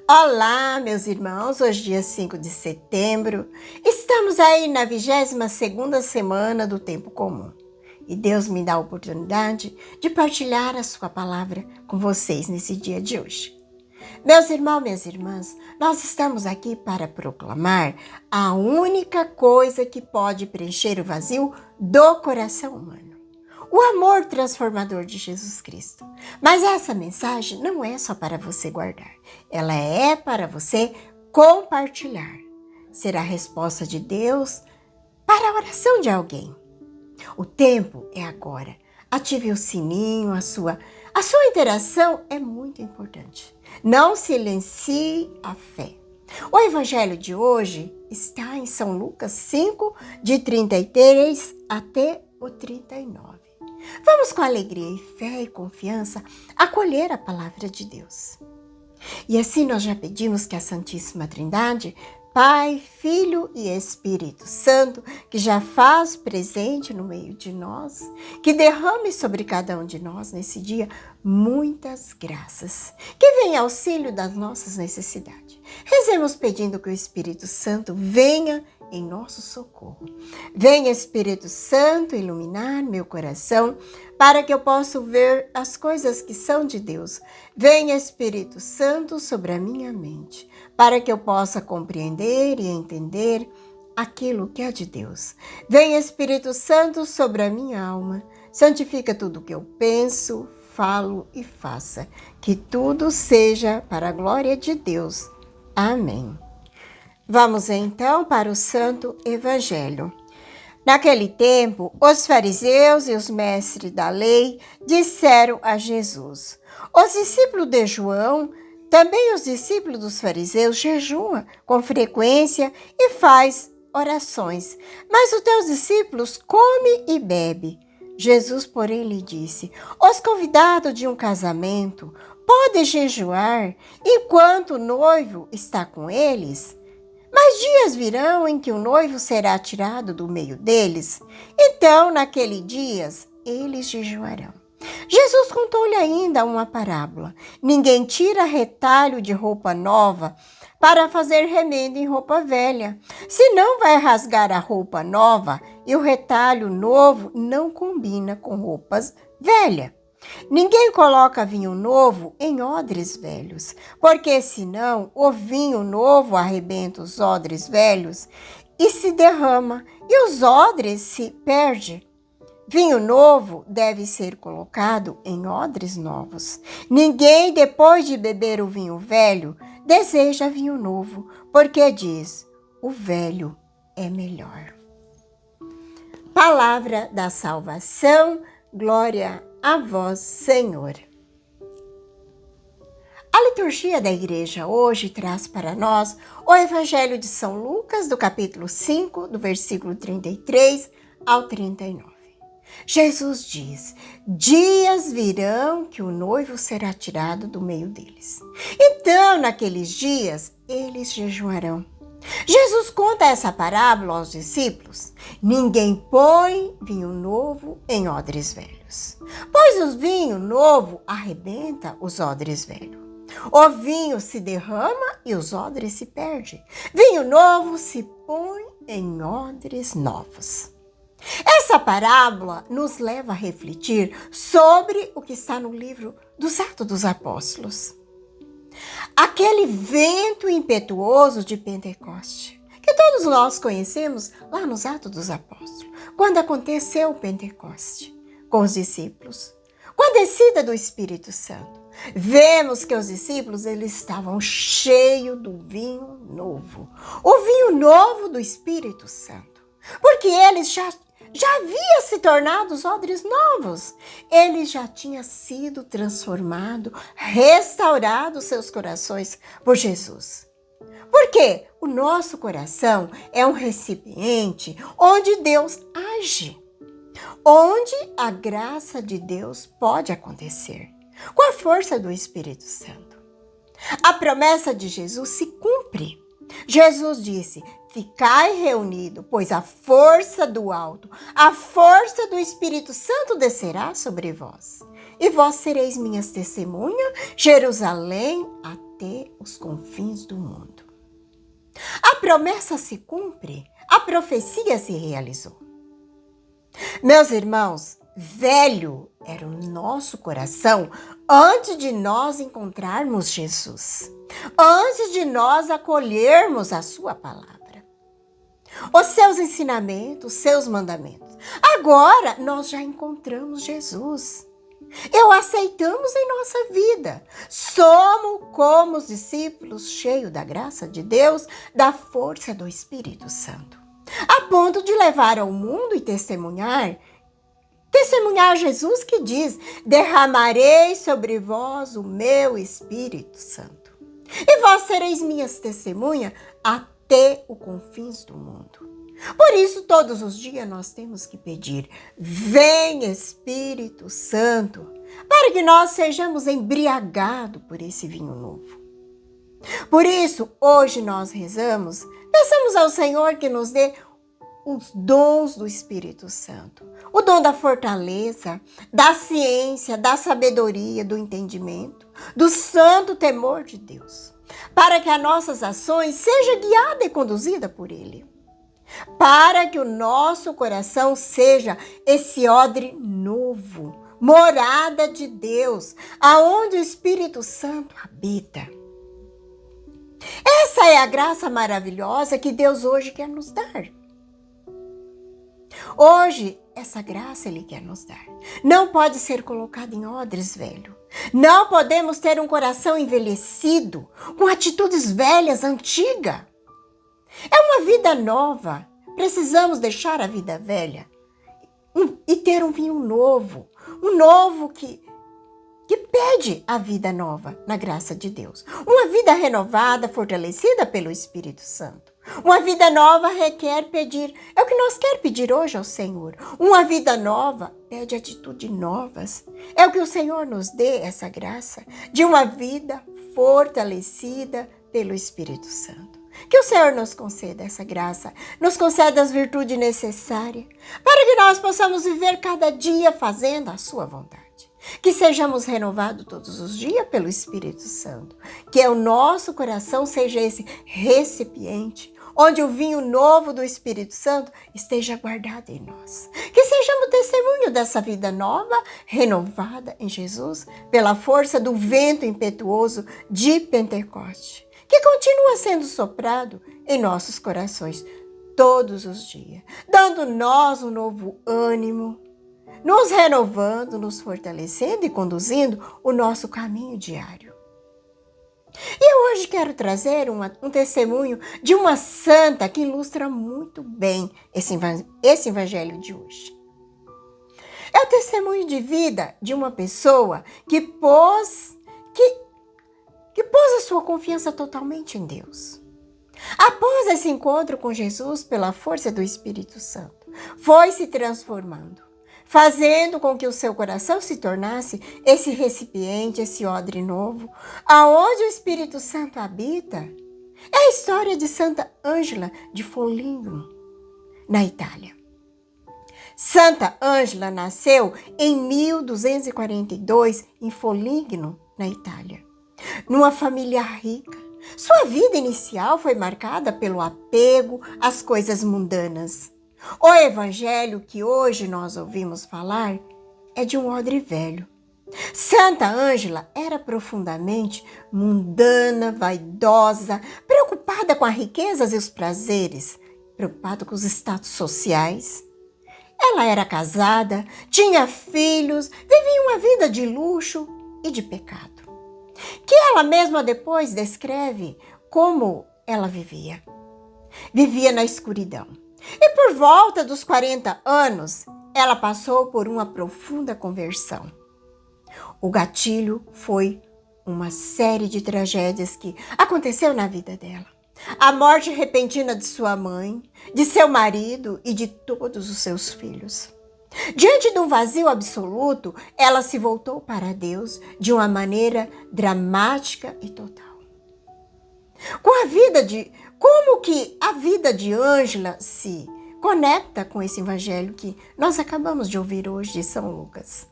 Olá, meus irmãos, hoje dia 5 de setembro, estamos aí na 22ª semana do Tempo Comum. E Deus me dá a oportunidade de partilhar a sua palavra com vocês nesse dia de hoje. Meus irmãos, minhas irmãs, nós estamos aqui para proclamar a única coisa que pode preencher o vazio do coração humano. O amor transformador de Jesus Cristo. Mas essa mensagem não é só para você guardar. Ela é para você compartilhar. Será a resposta de Deus para a oração de alguém. O tempo é agora. Ative o sininho, a sua interação é muito importante. Não silencie a fé. O evangelho de hoje está em São Lucas 5, de 33 até o 39. Vamos com alegria e fé e confiança acolher a palavra de Deus. E assim nós já pedimos que a Santíssima Trindade, Pai, Filho e Espírito Santo, que já faz presente no meio de nós, que derrame sobre cada um de nós nesse dia muitas graças, que venha auxílio das nossas necessidades. Rezemos pedindo que o Espírito Santo venha em nosso socorro. Venha, Espírito Santo, iluminar meu coração para que eu possa ver as coisas que são de Deus. Venha, Espírito Santo, sobre a minha mente, para que eu possa compreender e entender aquilo que é de Deus. Venha, Espírito Santo, sobre a minha alma. Santifica tudo o que eu penso, falo e faça. Que tudo seja para a glória de Deus. Amém. Vamos então para o Santo Evangelho. Naquele tempo, os fariseus e os mestres da lei disseram a Jesus: os discípulos de João, também os discípulos dos fariseus, jejuam com frequência e faz orações, mas os teus discípulos comem e bebem. Jesus, porém, lhe disse: os convidados de um casamento podem jejuar enquanto o noivo está com eles? Mas dias virão em que o noivo será tirado do meio deles, então, naqueles dias, eles jejuarão. Jesus contou-lhe ainda uma parábola. Ninguém tira retalho de roupa nova para fazer remendo em roupa velha. Senão vai rasgar a roupa nova e o retalho novo não combina com roupas velhas. Ninguém coloca vinho novo em odres velhos, porque senão o vinho novo arrebenta os odres velhos e se derrama, e os odres se perdem. Vinho novo deve ser colocado em odres novos. Ninguém, depois de beber o vinho velho, deseja vinho novo, porque diz: o velho é melhor. Palavra da salvação, glória a vós, Senhor. A liturgia da igreja hoje traz para nós o Evangelho de São Lucas, do capítulo 5, do versículo 33 ao 39. Jesus diz: dias virão que o noivo será tirado do meio deles. Então, naqueles dias, eles jejuarão. Jesus conta essa parábola aos discípulos. Ninguém põe vinho novo em odres velhos, pois o vinho novo arrebenta os odres velhos. O vinho se derrama e os odres se perdem. Vinho novo se põe em odres novos. Essa parábola nos leva a refletir sobre o que está no livro dos Atos dos Apóstolos. Aquele vento impetuoso de Pentecoste, que todos nós conhecemos lá nos Atos dos Apóstolos, quando aconteceu o Pentecoste com os discípulos, com a descida do Espírito Santo. Vemos que os discípulos eles estavam cheios do vinho novo, o vinho novo do Espírito Santo, porque eles já havia se tornado os odres novos. Ele já tinha sido transformado, restaurado seus corações por Jesus. Porque o nosso coração é um recipiente onde Deus age, onde a graça de Deus pode acontecer, com a força do Espírito Santo. A promessa de Jesus se cumpre. Jesus disse: ficai reunido, pois a força do alto, a força do Espírito Santo descerá sobre vós. E vós sereis minhas testemunhas, Jerusalém, até os confins do mundo. A promessa se cumpre, a profecia se realizou. Meus irmãos, velho era o nosso coração antes de nós encontrarmos Jesus, antes de nós acolhermos a sua palavra, os seus ensinamentos, os seus mandamentos. Agora nós já encontramos Jesus e o aceitamos em nossa vida. Somos como os discípulos cheios da graça de Deus, da força do Espírito Santo, a ponto de levar ao mundo e testemunhar Jesus, que diz: derramarei sobre vós o meu Espírito Santo, e vós sereis minhas testemunhas até os confins do mundo. Por isso, todos os dias nós temos que pedir: vem Espírito Santo, para que nós sejamos embriagados por esse vinho novo. Por isso, hoje nós rezamos, peçamos ao Senhor que nos dê os dons do Espírito Santo, o dom da fortaleza, da ciência, da sabedoria, do entendimento, do santo temor de Deus, para que as nossas ações sejam guiadas e conduzidas por Ele, para que o nosso coração seja esse odre novo, morada de Deus, aonde o Espírito Santo habita. Essa é a graça maravilhosa que Deus hoje quer nos dar. Hoje, essa graça Ele quer nos dar. Não pode ser colocada em odres velho. Não podemos ter um coração envelhecido, com atitudes velhas, antigas. É uma vida nova. Precisamos deixar a vida velha e ter um vinho novo. Um novo que pede a vida nova na graça de Deus. Uma vida renovada, fortalecida pelo Espírito Santo. Uma vida nova requer pedir, é o que nós queremos pedir hoje ao Senhor. Uma vida nova pede atitudes novas. É o que o Senhor nos dê, essa graça de uma vida fortalecida pelo Espírito Santo. Que o Senhor nos conceda essa graça, nos conceda as virtudes necessárias, para que nós possamos viver cada dia fazendo a sua vontade. Que sejamos renovados todos os dias pelo Espírito Santo. Que o nosso coração seja esse recipiente, onde o vinho novo do Espírito Santo esteja guardado em nós. Que sejamos testemunho dessa vida nova, renovada em Jesus, pela força do vento impetuoso de Pentecoste, que continua sendo soprado em nossos corações todos os dias, dando nós um novo ânimo, nos renovando, nos fortalecendo e conduzindo o nosso caminho diário. E eu hoje quero trazer um testemunho de uma santa que ilustra muito bem esse evangelho de hoje. É o testemunho de vida de uma pessoa que pôs a sua confiança totalmente em Deus. Após esse encontro com Jesus, pela força do Espírito Santo, foi se transformando, fazendo com que o seu coração se tornasse esse recipiente, esse odre novo, aonde o Espírito Santo habita. É a história de Santa Ângela de Foligno, na Itália. Santa Ângela nasceu em 1242 em Foligno, na Itália, numa família rica. Sua vida inicial foi marcada pelo apego às coisas mundanas. O evangelho que hoje nós ouvimos falar é de um odre velho. Santa Ângela era profundamente mundana, vaidosa, preocupada com as riquezas e os prazeres, preocupada com os status sociais. Ela era casada, tinha filhos, vivia uma vida de luxo e de pecado, que ela mesma depois descreve como ela vivia. Vivia na escuridão. E por volta dos 40 anos, ela passou por uma profunda conversão. O gatilho foi uma série de tragédias que aconteceu na vida dela. A morte repentina de sua mãe, de seu marido e de todos os seus filhos. Diante de um vazio absoluto, ela se voltou para Deus de uma maneira dramática e total. Como que a vida de Ângela se conecta com esse evangelho que nós acabamos de ouvir hoje de São Lucas?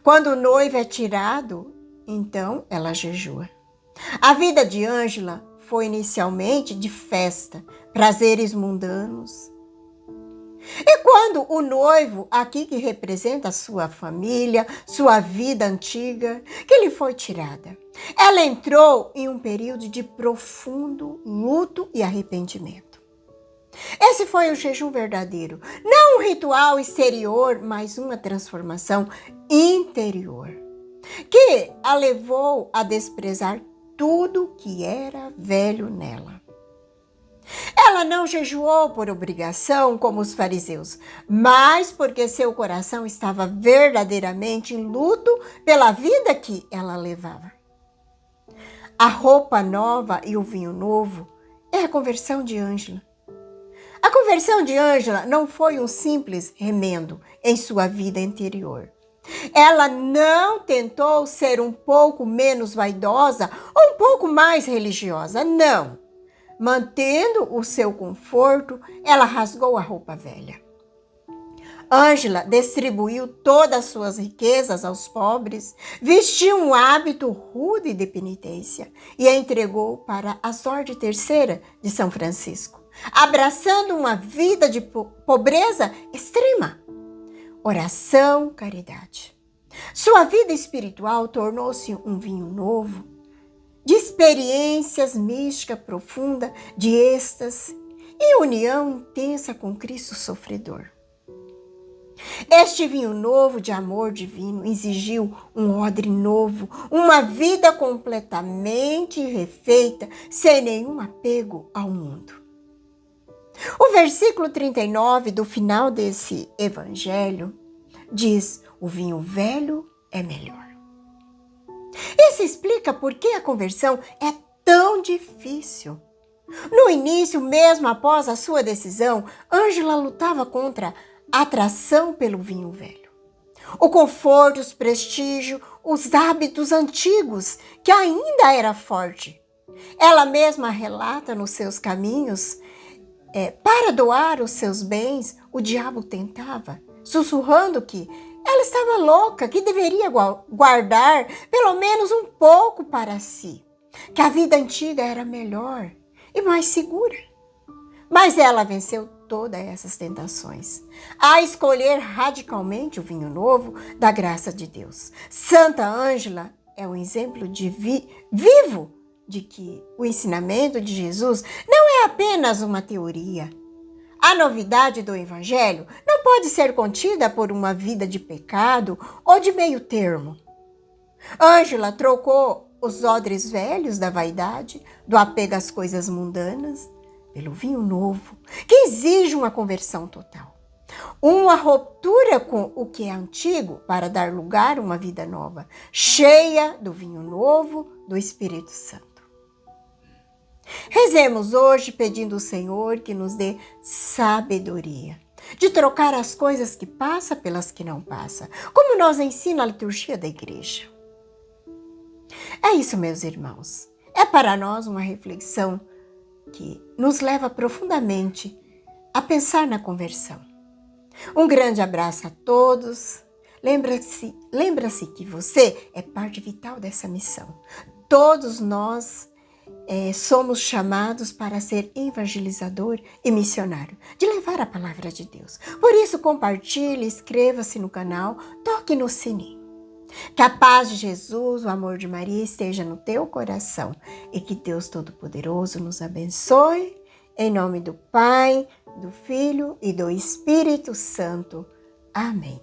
Quando o noivo é tirado, então ela jejua. A vida de Ângela foi inicialmente de festa, prazeres mundanos. E quando o noivo, aqui que representa a sua família, sua vida antiga, que lhe foi tirada, ela entrou em um período de profundo luto e arrependimento. Esse foi o jejum verdadeiro, não um ritual exterior, mas uma transformação interior, que a levou a desprezar tudo que era velho nela. Ela não jejuou por obrigação, como os fariseus, mas porque seu coração estava verdadeiramente em luto pela vida que ela levava. A roupa nova e o vinho novo é a conversão de Ângela. A conversão de Ângela não foi um simples remendo em sua vida interior. Ela não tentou ser um pouco menos vaidosa ou um pouco mais religiosa, não. Mantendo o seu conforto, ela rasgou a roupa velha. Ângela distribuiu todas as suas riquezas aos pobres, vestiu um hábito rude de penitência e a entregou para a Ordem Terceira de São Francisco, abraçando uma vida de pobreza extrema. Oração, caridade. Sua vida espiritual tornou-se um vinho novo, de experiências místicas profundas, de êxtase e união intensa com Cristo sofredor. Este vinho novo de amor divino exigiu um odre novo, uma vida completamente refeita, sem nenhum apego ao mundo. O versículo 39 do final desse evangelho diz: o vinho velho é melhor. Isso explica por que a conversão é tão difícil. No início, mesmo após a sua decisão, Ângela lutava contra a atração pelo vinho velho. O conforto, os prestígios, os hábitos antigos, que ainda era forte. Ela mesma relata nos seus caminhos, para doar os seus bens, o diabo tentava, sussurrando que ela estava louca, que deveria guardar pelo menos um pouco para si, que a vida antiga era melhor e mais segura. Mas ela venceu todas essas tentações, a escolher radicalmente o vinho novo da graça de Deus. Santa Ângela é um exemplo vivo de que o ensinamento de Jesus não é apenas uma teoria. A novidade do Evangelho não pode ser contida por uma vida de pecado ou de meio termo. Ângela trocou os odres velhos da vaidade, do apego às coisas mundanas, pelo vinho novo, que exige uma conversão total. Uma ruptura com o que é antigo para dar lugar a uma vida nova, cheia do vinho novo do Espírito Santo. Rezemos hoje pedindo ao Senhor que nos dê sabedoria de trocar as coisas que passam pelas que não passam, como nos ensina a liturgia da igreja. É isso, meus irmãos. É para nós uma reflexão que nos leva profundamente a pensar na conversão. Um grande abraço a todos. Lembra-se que você é parte vital dessa missão. Todos nós somos chamados para ser evangelizador e missionário, de levar a palavra de Deus. Por isso, compartilhe, inscreva-se no canal, toque no sininho. Que a paz de Jesus, o amor de Maria esteja no teu coração e que Deus Todo-Poderoso nos abençoe. Em nome do Pai, do Filho e do Espírito Santo. Amém.